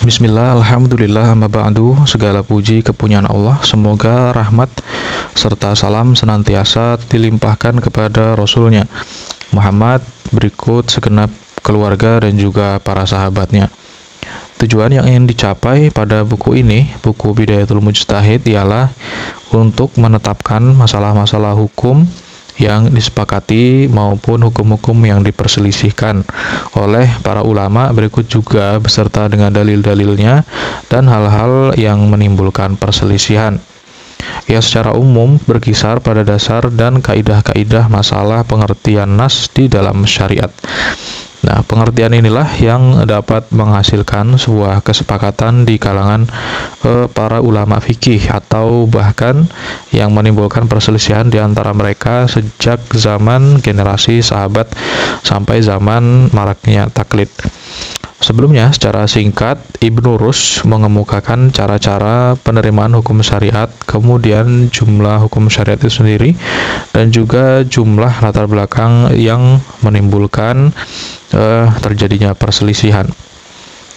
Bismillah, alhamdulillah, amma ba'du. Segala puji kepunyaan Allah. Semoga rahmat serta salam senantiasa dilimpahkan kepada Rasulnya Muhammad, berikut segenap keluarga dan juga para sahabatnya. Tujuan yang ingin dicapai pada buku ini, buku Bidayatul Mujtahid, ialah untuk menetapkan masalah-masalah hukum yang disepakati maupun hukum-hukum yang diperselisihkan oleh para ulama, berikut juga beserta dengan dalil-dalilnya dan hal-hal yang menimbulkan perselisihan. Ya, secara umum berkisar pada dasar dan kaidah-kaidah masalah pengertian nas di dalam syariat. Nah, pengertian inilah yang dapat menghasilkan sebuah kesepakatan di kalangan para ulama fikih, atau bahkan yang menimbulkan perselisihan di antara mereka sejak zaman generasi sahabat sampai zaman maraknya taklid. Sebelumnya, secara singkat, Ibnu Rus mengemukakan cara-cara penerimaan hukum syariat, kemudian jumlah hukum syariat itu sendiri, dan juga jumlah latar belakang yang menimbulkan terjadinya perselisihan.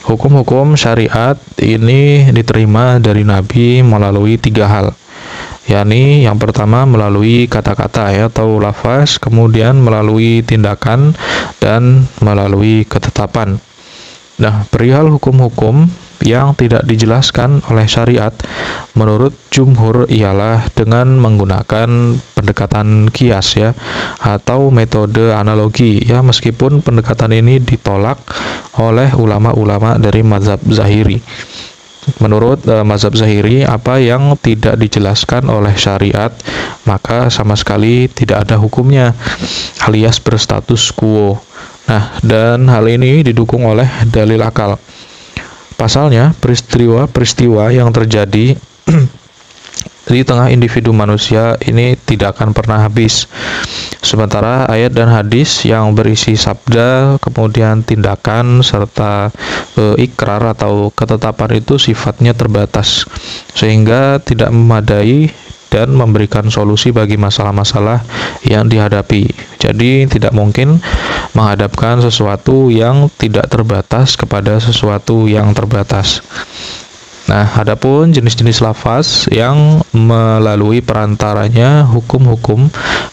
Hukum-hukum syariat ini diterima dari Nabi melalui 3 hal, yakni yang pertama melalui kata-kata atau lafaz, kemudian melalui tindakan, dan melalui ketetapan. Nah, perihal hukum-hukum yang tidak dijelaskan oleh syariat, menurut jumhur ialah dengan menggunakan pendekatan kias atau metode analogi, meskipun pendekatan ini ditolak oleh ulama-ulama dari mazhab Zahiri. Menurut mazhab Zahiri, apa yang tidak dijelaskan oleh syariat maka sama sekali tidak ada hukumnya, alias berstatus quo. Nah, dan hal ini didukung oleh dalil akal. Pasalnya, peristiwa-peristiwa yang terjadi di tengah individu manusia ini tidak akan pernah habis. Sementara ayat dan hadis yang berisi sabda, kemudian tindakan, serta ikrar atau ketetapan itu sifatnya terbatas, sehingga tidak memadai dan memberikan solusi bagi masalah-masalah yang dihadapi. Jadi tidak mungkin menghadapkan sesuatu yang tidak terbatas kepada sesuatu yang terbatas. Nah, adapun jenis-jenis lafaz yang melalui perantaranya hukum-hukum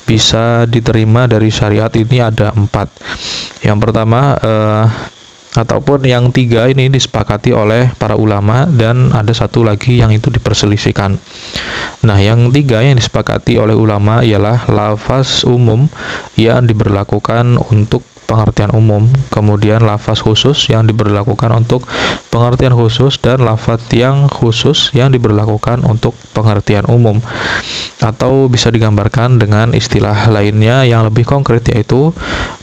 bisa diterima dari syariat ini ada 4. Yang pertama, ataupun yang 3 ini disepakati oleh para ulama, dan ada 1 lagi yang itu diperselisihkan. Nah, yang 3 yang disepakati oleh ulama ialah lafaz umum yang diberlakukan untuk pengertian umum, kemudian lafaz khusus yang diberlakukan untuk pengertian khusus, dan lafaz yang khusus yang diberlakukan untuk pengertian umum. Atau bisa digambarkan dengan istilah lainnya yang lebih konkret, yaitu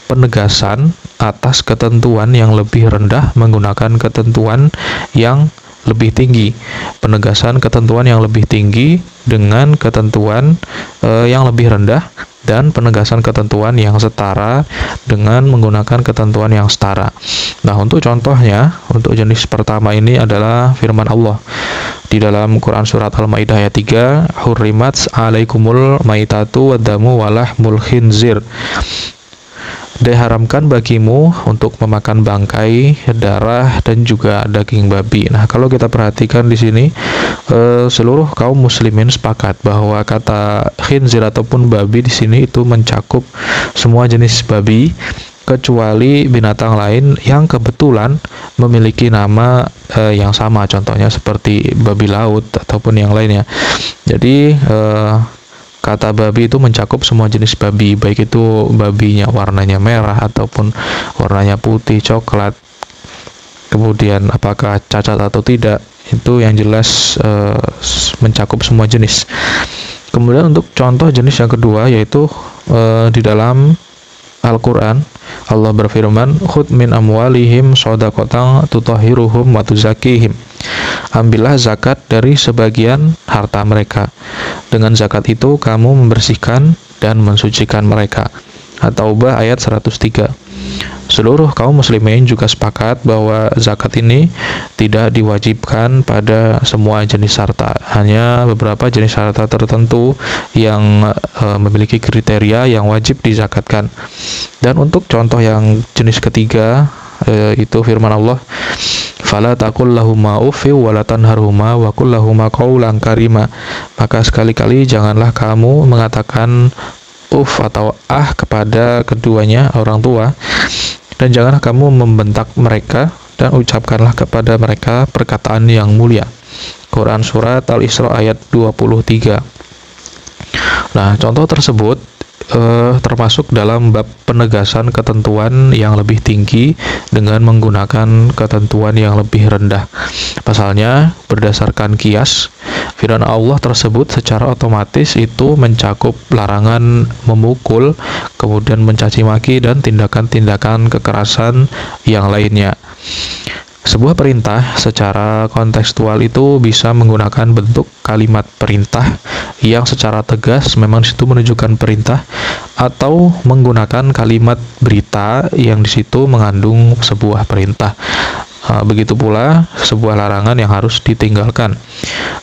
penegasan atas ketentuan yang lebih rendah menggunakan ketentuan yang lebih tinggi. Penegasan ketentuan yang lebih tinggi dengan ketentuan yang lebih rendah, dan penegasan ketentuan yang setara dengan menggunakan ketentuan yang setara. Nah, untuk contohnya, untuk jenis pertama ini adalah firman Allah di dalam Quran surat Al-Maidah ayat 3, "Hurrimat 'alaikumul maitatu waddamu walahmul khinzir." Diharamkan bagimu untuk memakan bangkai, darah, dan juga daging babi. Nah, kalau kita perhatikan di sini, seluruh kaum muslimin sepakat bahwa kata khinzir ataupun babi di sini itu mencakup semua jenis babi, kecuali binatang lain yang kebetulan memiliki nama yang sama, contohnya seperti babi laut ataupun yang lainnya. Jadi kata babi itu mencakup semua jenis babi, baik itu babinya warnanya merah ataupun warnanya putih, coklat, kemudian apakah cacat atau tidak, itu yang jelas mencakup semua jenis. Kemudian untuk contoh jenis yang kedua, yaitu di dalam Al-Quran, Allah berfirman, "Khudh min amwalihim shadaqatan tutahhiruhum wa tuzakkihim." Ambillah zakat dari sebagian harta mereka. Dengan zakat itu kamu membersihkan dan mensucikan mereka. At-Taubah ayat 103. Seluruh kaum muslimin juga sepakat bahwa zakat ini tidak diwajibkan pada semua jenis harta, hanya beberapa jenis harta tertentu yang memiliki kriteria yang wajib dizakatkan. Dan untuk contoh yang jenis ketiga, itu firman Allah, Fala taqul lahuma uffi wa la tanharhuma wa qul lahuma qawlan karima. Maka sekali-kali janganlah kamu mengatakan atau kepada keduanya orang tua, dan janganlah kamu membentak mereka, dan ucapkanlah kepada mereka perkataan yang mulia. Quran Surat Al-Isra ayat 23. Nah, contoh tersebut termasuk dalam bab penegasan ketentuan yang lebih tinggi dengan menggunakan ketentuan yang lebih rendah. Pasalnya, berdasarkan kias, firman Allah tersebut secara otomatis itu mencakup larangan memukul, kemudian mencaci maki, dan tindakan-tindakan kekerasan yang lainnya. Sebuah perintah secara kontekstual itu bisa menggunakan bentuk kalimat perintah yang secara tegas memang disitu menunjukkan perintah, atau menggunakan kalimat berita yang disitu mengandung sebuah perintah. Begitu pula sebuah larangan yang harus ditinggalkan.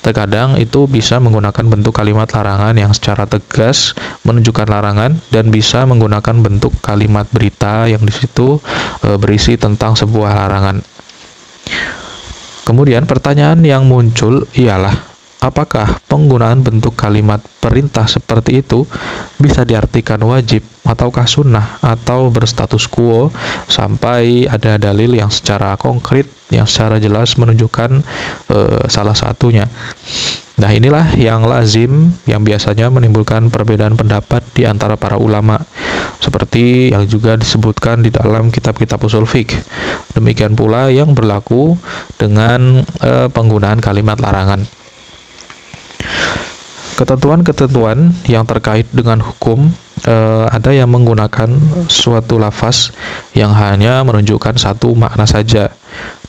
Terkadang itu bisa menggunakan bentuk kalimat larangan yang secara tegas menunjukkan larangan, dan bisa menggunakan bentuk kalimat berita yang disitu berisi tentang sebuah larangan. Kemudian pertanyaan yang muncul ialah, apakah penggunaan bentuk kalimat perintah seperti itu bisa diartikan wajib ataukah sunnah atau berstatus quo sampai ada dalil yang secara konkret, yang secara jelas menunjukkan salah satunya. Nah, inilah yang lazim, yang biasanya menimbulkan perbedaan pendapat di antara para ulama, seperti yang juga disebutkan di dalam kitab-kitab usul fiqh. Demikian pula yang berlaku dengan penggunaan kalimat larangan. Ketentuan-ketentuan yang terkait dengan hukum, ada yang menggunakan suatu lafaz yang hanya menunjukkan satu makna saja,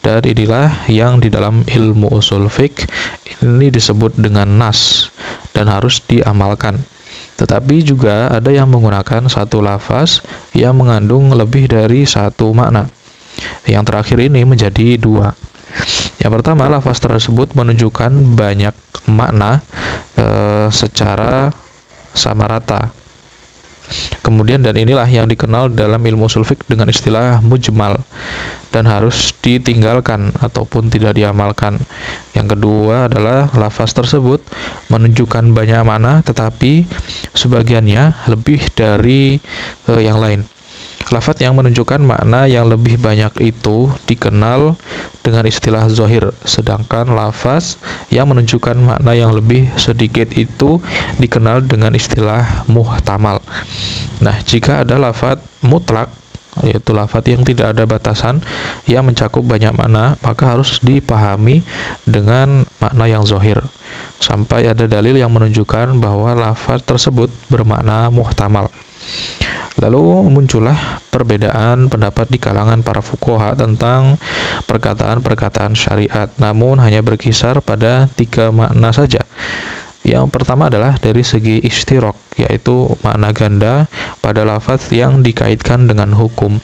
dan inilah yang di dalam ilmu usul fiqh ini disebut dengan nas dan harus diamalkan. Tetapi juga ada yang menggunakan satu lafaz yang mengandung lebih dari satu makna. Yang terakhir ini menjadi dua. Yang pertama, lafaz tersebut menunjukkan banyak makna secara sama rata. Kemudian, dan inilah yang dikenal dalam ilmu ushul fiqh dengan istilah mujmal, dan harus ditinggalkan ataupun tidak diamalkan. Yang kedua adalah lafaz tersebut menunjukkan banyak makna, tetapi sebagiannya lebih dari yang lain. Lafaz yang menunjukkan makna yang lebih banyak itu dikenal dengan istilah zahir, sedangkan lafaz yang menunjukkan makna yang lebih sedikit itu dikenal dengan istilah muhtamal. Nah, jika ada lafaz mutlak, yaitu lafaz yang tidak ada batasan, yang mencakup banyak makna, maka harus dipahami dengan makna yang zahir, sampai ada dalil yang menunjukkan bahwa lafaz tersebut bermakna muhtamal. Lalu muncullah perbedaan pendapat di kalangan para fuqaha tentang perkataan-perkataan syariat, namun hanya berkisar pada 3 makna saja. Yang pertama adalah dari segi istirok, yaitu makna ganda pada lafaz yang dikaitkan dengan hukum.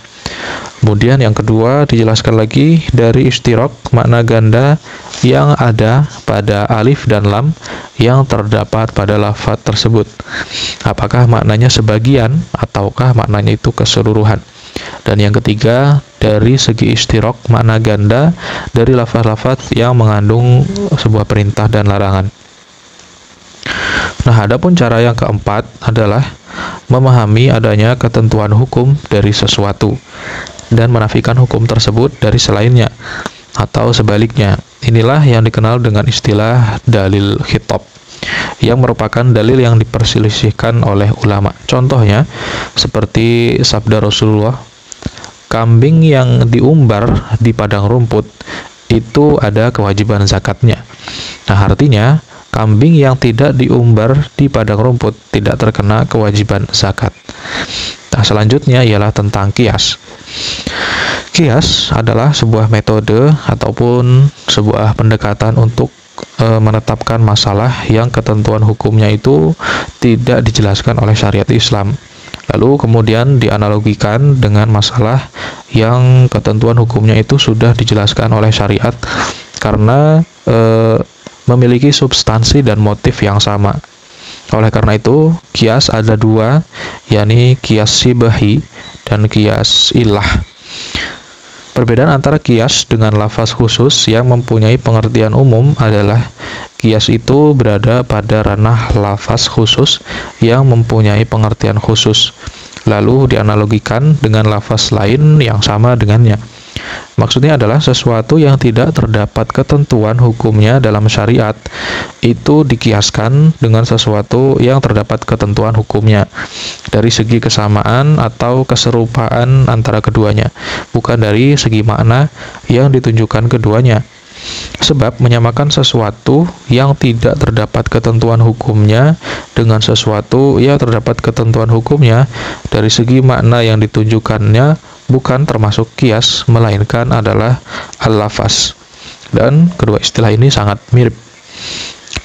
Kemudian yang kedua dijelaskan lagi dari istirok, makna ganda yang ada pada alif dan lam yang terdapat pada lafaz tersebut. Apakah maknanya sebagian ataukah maknanya itu keseluruhan? Dan yang ketiga, dari segi istirok, makna ganda dari lafaz-lafaz yang mengandung sebuah perintah dan larangan. Nah, adapun cara yang keempat adalah memahami adanya ketentuan hukum dari sesuatu dan menafikan hukum tersebut dari selainnya, atau sebaliknya. Inilah yang dikenal dengan istilah dalil khitab, yang merupakan dalil yang diperselisihkan oleh ulama. Contohnya seperti sabda Rasulullah, kambing yang diumbar di padang rumput itu ada kewajiban zakatnya. Nah, artinya kambing yang tidak diumbar di padang rumput tidak terkena kewajiban zakat. Nah, selanjutnya ialah tentang kias. Kias adalah sebuah metode ataupun sebuah pendekatan untuk menetapkan masalah yang ketentuan hukumnya itu tidak dijelaskan oleh syariat Islam, lalu kemudian dianalogikan dengan masalah yang ketentuan hukumnya itu sudah dijelaskan oleh syariat karena memiliki substansi dan motif yang sama. Oleh karena itu, kias ada 2, yakni kias sibahi dan kias ilah. Perbedaan antara kias dengan lafaz khusus yang mempunyai pengertian umum adalah kias itu berada pada ranah lafaz khusus yang mempunyai pengertian khusus, lalu dianalogikan dengan lafaz lain yang sama dengannya. Maksudnya adalah sesuatu yang tidak terdapat ketentuan hukumnya dalam syariat itu dikiaskan dengan sesuatu yang terdapat ketentuan hukumnya dari segi kesamaan atau keserupaan antara keduanya, bukan dari segi makna yang ditunjukkan keduanya. Sebab menyamakan sesuatu yang tidak terdapat ketentuan hukumnya dengan sesuatu yang terdapat ketentuan hukumnya dari segi makna yang ditunjukkannya bukan termasuk kias, melainkan adalah al-lafaz. Dan kedua istilah ini sangat mirip,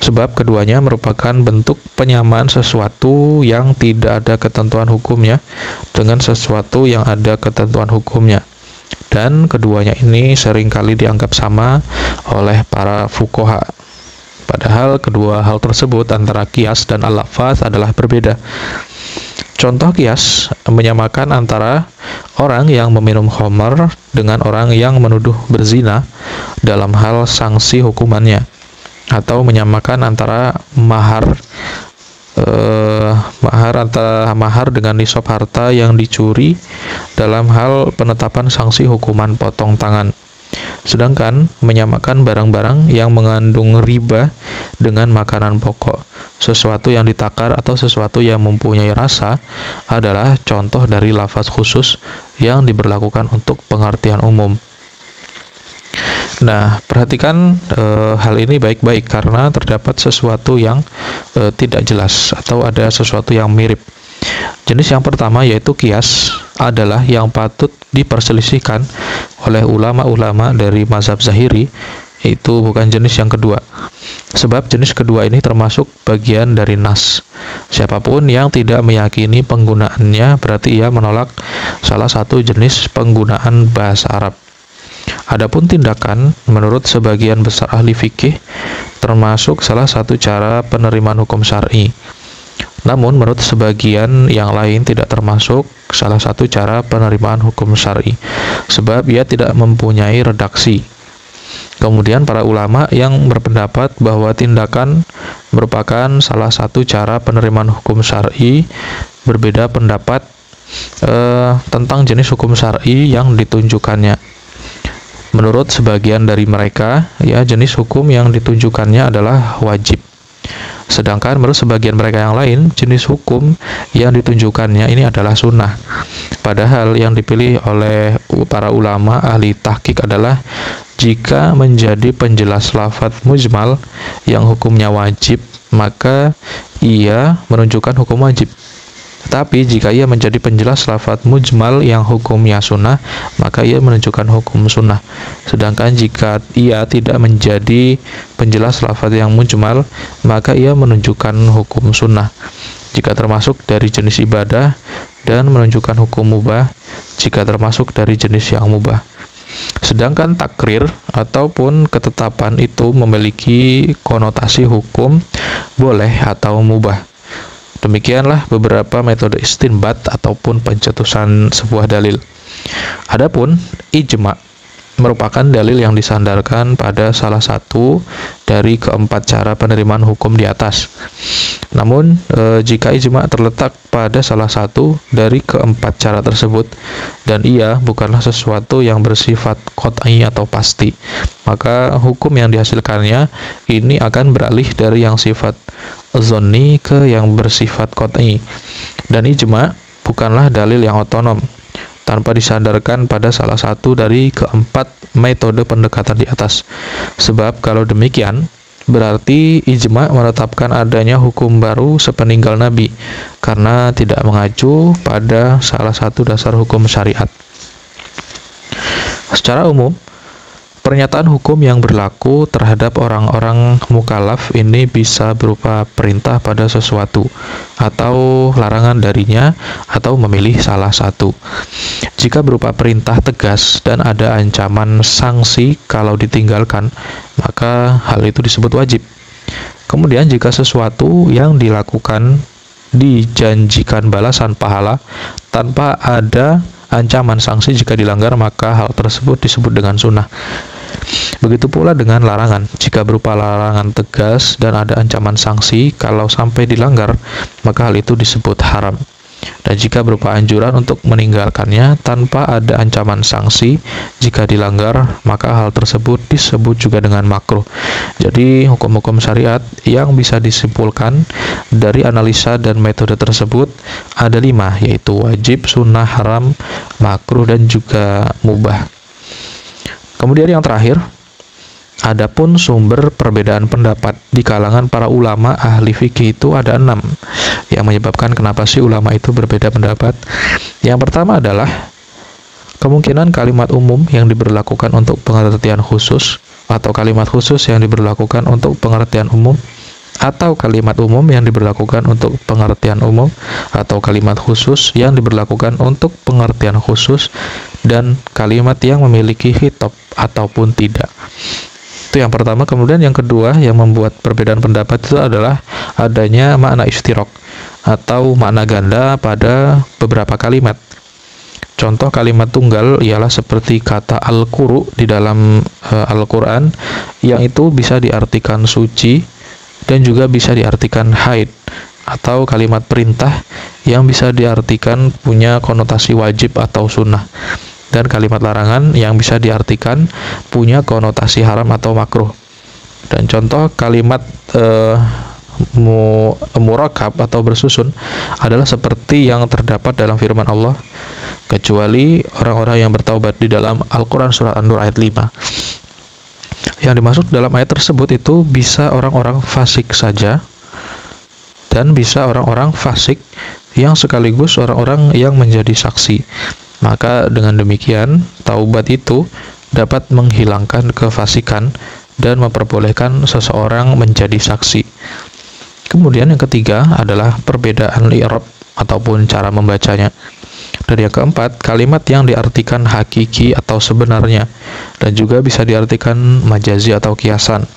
sebab keduanya merupakan bentuk penyamaan sesuatu yang tidak ada ketentuan hukumnya dengan sesuatu yang ada ketentuan hukumnya. Dan keduanya ini seringkali dianggap sama oleh para fuqaha. Padahal kedua hal tersebut antara kias dan al-lafaz adalah berbeda. Contoh kias menyamakan antara orang yang meminum khamar dengan orang yang menuduh berzina dalam hal sanksi hukumannya, atau menyamakan antara mahar dengan nisab harta yang dicuri dalam hal penetapan sanksi hukuman potong tangan. Sedangkan menyamakan barang-barang yang mengandung riba dengan makanan pokok, sesuatu yang ditakar atau sesuatu yang mempunyai rasa adalah contoh dari lafaz khusus yang diberlakukan untuk pengertian umum. Nah, perhatikan hal ini baik-baik karena terdapat sesuatu yang tidak jelas atau ada sesuatu yang mirip. Jenis yang pertama yaitu kias adalah yang patut diperselisihkan oleh ulama-ulama dari mazhab Zahiri, itu bukan jenis yang kedua. Sebab jenis kedua ini termasuk bagian dari nas. Siapapun yang tidak meyakini penggunaannya berarti ia menolak salah satu jenis penggunaan bahasa Arab. Adapun tindakan, menurut sebagian besar ahli fikih, termasuk salah satu cara penerimaan hukum syar'i. Namun, menurut sebagian yang lain tidak termasuk salah satu cara penerimaan hukum syar'i, sebab ia tidak mempunyai redaksi. Kemudian para ulama yang berpendapat bahwa tindakan merupakan salah satu cara penerimaan hukum syar'i berbeda pendapat tentang jenis hukum syar'i yang ditunjukkannya. Menurut sebagian dari mereka, jenis hukum yang ditunjukkannya adalah wajib. Sedangkan menurut sebagian mereka yang lain, jenis hukum yang ditunjukkannya ini adalah sunnah. Padahal yang dipilih oleh para ulama ahli tahqiq adalah jika menjadi penjelas lafadz mujmal yang hukumnya wajib, maka ia menunjukkan hukum wajib. Tapi jika ia menjadi penjelas lafadz mujmal yang hukumnya sunnah, maka ia menunjukkan hukum sunnah. Sedangkan jika ia tidak menjadi penjelas lafadz yang mujmal, maka ia menunjukkan hukum sunnah jika termasuk dari jenis ibadah, dan menunjukkan hukum mubah jika termasuk dari jenis yang mubah. Sedangkan takrir ataupun ketetapan itu memiliki konotasi hukum boleh atau mubah. Demikianlah beberapa metode istinbat ataupun pencetusan sebuah dalil. Adapun ijma merupakan dalil yang disandarkan pada salah satu dari keempat cara penerimaan hukum di atas. Namun, jika ijma terletak pada salah satu dari keempat cara tersebut dan ia bukanlah sesuatu yang bersifat qat'i atau pasti, maka hukum yang dihasilkannya ini akan beralih dari yang sifat zonni ke yang bersifat qat'i. Dan ijma bukanlah dalil yang otonom tanpa disandarkan pada salah satu dari keempat metode pendekatan di atas. Sebab kalau demikian, berarti ijma menetapkan adanya hukum baru sepeninggal Nabi karena tidak mengacu pada salah satu dasar hukum syariat. Secara umum, pernyataan hukum yang berlaku terhadap orang-orang mukallaf ini bisa berupa perintah pada sesuatu atau larangan darinya atau memilih salah satu. Jika berupa perintah tegas dan ada ancaman sanksi kalau ditinggalkan, maka hal itu disebut wajib. Kemudian jika sesuatu yang dilakukan dijanjikan balasan pahala tanpa ada ancaman sanksi jika dilanggar, maka hal tersebut disebut dengan sunnah. Begitu pula dengan larangan, jika berupa larangan tegas dan ada ancaman sanksi, kalau sampai dilanggar, maka hal itu disebut haram. Dan jika berupa anjuran untuk meninggalkannya tanpa ada ancaman sanksi, jika dilanggar, maka hal tersebut disebut juga dengan makruh. Jadi hukum-hukum syariat yang bisa disimpulkan dari analisa dan metode tersebut ada 5, yaitu wajib, sunnah, haram, makruh, dan juga mubah. Kemudian yang terakhir, adapun sumber perbedaan pendapat di kalangan para ulama ahli fikih itu ada 6 yang menyebabkan kenapa sih ulama itu berbeda pendapat. Yang pertama adalah kemungkinan kalimat umum yang diberlakukan untuk pengertian khusus, atau kalimat khusus yang diberlakukan untuk pengertian umum, atau kalimat umum yang diberlakukan untuk pengertian umum, atau kalimat khusus yang diberlakukan untuk pengertian khusus, dan kalimat yang memiliki khitab ataupun tidak. Itu yang pertama. Kemudian yang kedua yang membuat perbedaan pendapat itu adalah adanya makna istirok atau makna ganda pada beberapa kalimat. Contoh kalimat tunggal ialah seperti kata al-quru di dalam Al-Quran, yang itu bisa diartikan suci dan juga bisa diartikan haid, atau kalimat perintah yang bisa diartikan punya konotasi wajib atau sunnah, dan kalimat larangan yang bisa diartikan punya konotasi haram atau makruh. Dan contoh kalimat murakab atau bersusun adalah seperti yang terdapat dalam firman Allah, kecuali orang-orang yang bertaubat, di dalam Al-Quran Surah An-Nur ayat 5. Yang dimaksud dalam ayat tersebut itu bisa orang-orang fasik saja, dan bisa orang-orang fasik yang sekaligus orang-orang yang menjadi saksi. Maka dengan demikian, taubat itu dapat menghilangkan kefasikan dan memperbolehkan seseorang menjadi saksi. Kemudian yang ketiga adalah perbedaan i'rab ataupun cara membacanya. Dan yang keempat, kalimat yang diartikan hakiki atau sebenarnya, dan juga bisa diartikan majazi atau kiasan.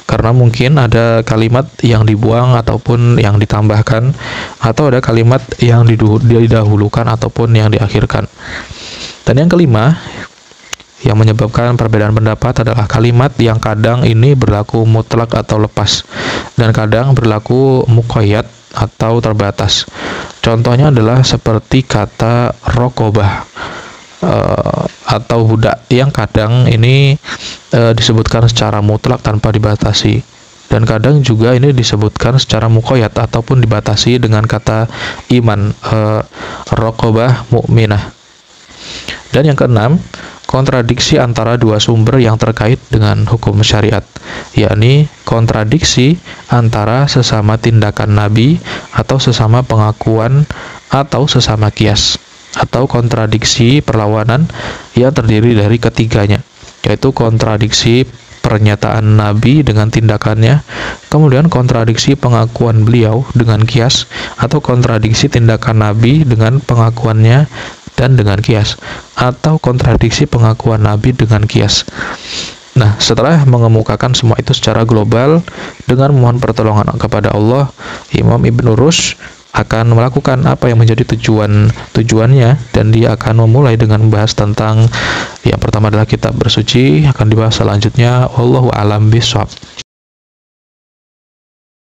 Karena mungkin ada kalimat yang dibuang ataupun yang ditambahkan, atau ada kalimat yang didahulukan ataupun yang diakhirkan. Dan yang kelima yang menyebabkan perbedaan pendapat adalah kalimat yang kadang ini berlaku mutlak atau lepas, dan kadang berlaku muqayyad atau terbatas. Contohnya adalah seperti kata rokobah atau budak, yang kadang ini disebutkan secara mutlak tanpa dibatasi, dan kadang juga ini disebutkan secara muqayyad ataupun dibatasi dengan kata iman, rokobah mukminah. Dan yang keenam, kontradiksi antara dua sumber yang terkait dengan hukum syariat, yakni kontradiksi antara sesama tindakan Nabi atau sesama pengakuan atau sesama kias, atau kontradiksi perlawanan yang terdiri dari ketiganya, yaitu kontradiksi pernyataan Nabi dengan tindakannya, kemudian kontradiksi pengakuan beliau dengan kias, atau kontradiksi tindakan Nabi dengan pengakuannya dan dengan kias, atau kontradiksi pengakuan Nabi dengan kias. Nah, setelah mengemukakan semua itu secara global dengan mohon pertolongan kepada Allah, Imam Ibn Rushd akan melakukan apa yang menjadi tujuannya, dan dia akan memulai dengan membahas tentang yang pertama adalah kitab bersuci, akan dibahas selanjutnya. Wallahu a'lam bishawab.